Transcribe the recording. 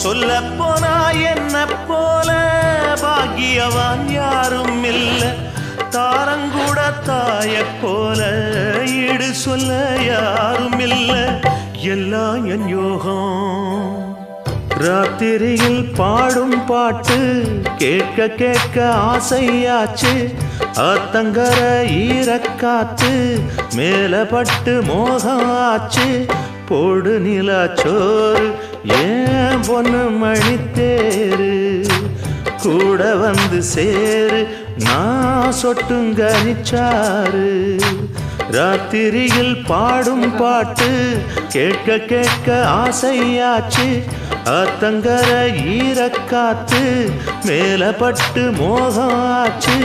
சொல்ல போனா என்ன போல பாக்கியவான் யாரும் இல்ல தாரங்கூட தாய போல ஈடு சொல்ல யாரும் இல்ல எல்லாம் என் யோகம் ராத்திரியில் பாடும் பாட்டு கேட்க கேட்க ஆசையாச்சு ஆத்தங்கர ஈரக்காத்து மேலப்பட்டு மோகம் ஆச்சு போடு நிலாச்சோறு ஏன் பொண்ணு மணித்தேரு கூட வந்து சேரு நான் சொட்டுங்க நிச்சாரு ராத்திரியில் பாடும் பாட்டு கேட்க கேட்க ஆசையாச்சு ஆத்தங்கர ஈரக்காத்து மேலப்பட்டு மோகம் ஆச்சு